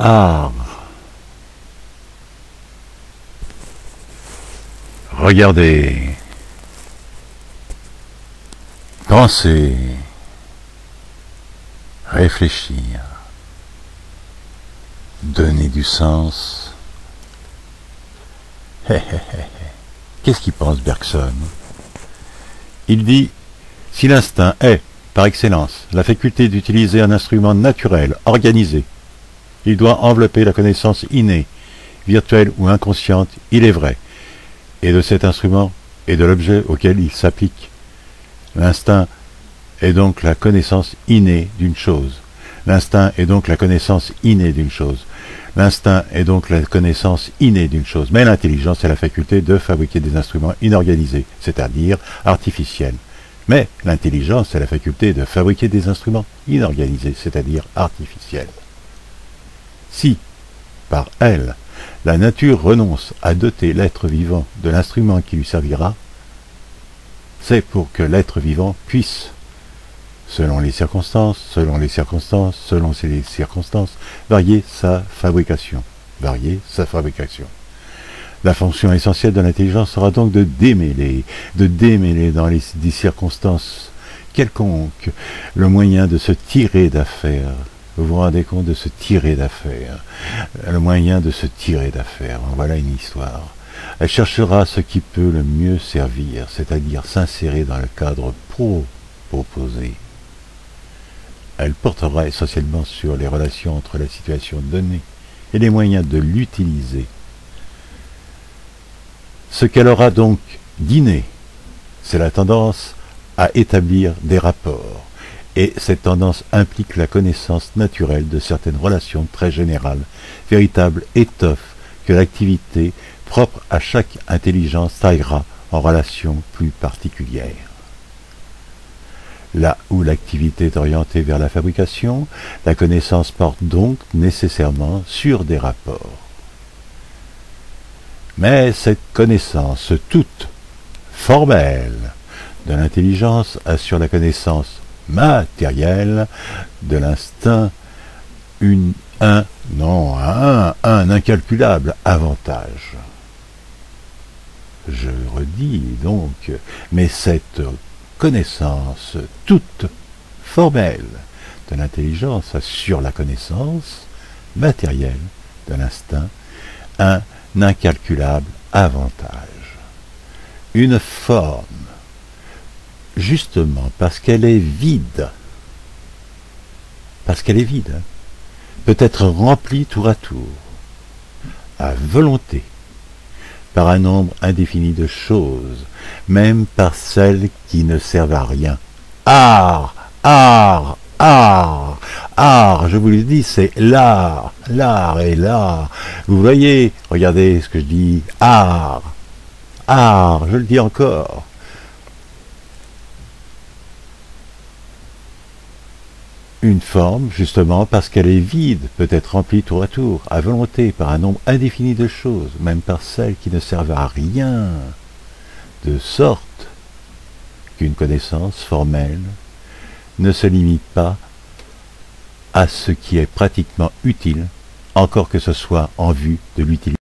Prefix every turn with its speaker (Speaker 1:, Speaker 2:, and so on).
Speaker 1: Art. Regardez. Penser. Réfléchir. Donner du sens. Qu'est-ce qu'il pense Bergson? Il dit, si l'instinct est, par excellence, la faculté d'utiliser un instrument naturel, organisé, il doit envelopper la connaissance innée, virtuelle ou inconsciente, il est vrai, et de cet instrument et de l'objet auquel il s'applique. L'instinct est donc la connaissance innée d'une chose. L'instinct est donc la connaissance innée d'une chose. L'instinct est donc la connaissance innée d'une chose. Mais l'intelligence est la faculté de fabriquer des instruments inorganisés, c'est-à-dire artificiels. Mais l'intelligence est la faculté de fabriquer des instruments inorganisés, c'est-à-dire artificiels. Si, par elle, la nature renonce à doter l'être vivant de l'instrument qui lui servira, c'est pour que l'être vivant puisse, selon les circonstances, varier sa fabrication. La fonction essentielle de l'intelligence sera donc de démêler dans des circonstances quelconques le moyen de se tirer d'affaire. Vous vous rendez compte de se tirer d'affaire? Le moyen de se tirer d'affaire. Voilà une histoire. Elle cherchera ce qui peut le mieux servir, c'est-à-dire s'insérer dans le cadre proposé. Elle portera essentiellement sur les relations entre la situation donnée et les moyens de l'utiliser. Ce qu'elle aura donc d'inné, c'est la tendance à établir des rapports. Et cette tendance implique la connaissance naturelle de certaines relations très générales, véritable étoffe que l'activité propre à chaque intelligence taillera en relations plus particulières. Là où l'activité est orientée vers la fabrication, la connaissance porte donc nécessairement sur des rapports. Mais cette connaissance toute formelle de l'intelligence assure la connaissance matérielle de l'instinct, un incalculable avantage. Je redis donc, mais cette connaissance toute formelle de l'intelligence assure la connaissance matérielle de l'instinct, un incalculable avantage. Une forme, justement parce qu'elle est vide, peut être remplie tour à tour, à volonté, par un nombre indéfini de choses, même par celles qui ne servent à rien. Art, je vous le dis, c'est l'art est l'art. Vous voyez, regardez ce que je dis, art, je le dis encore. Une forme, justement, parce qu'elle est vide, peut être remplie tour à tour, à volonté, par un nombre indéfini de choses, même par celles qui ne servent à rien, de sorte qu'une connaissance formelle ne se limite pas à ce qui est pratiquement utile, encore que ce soit en vue de l'utilité.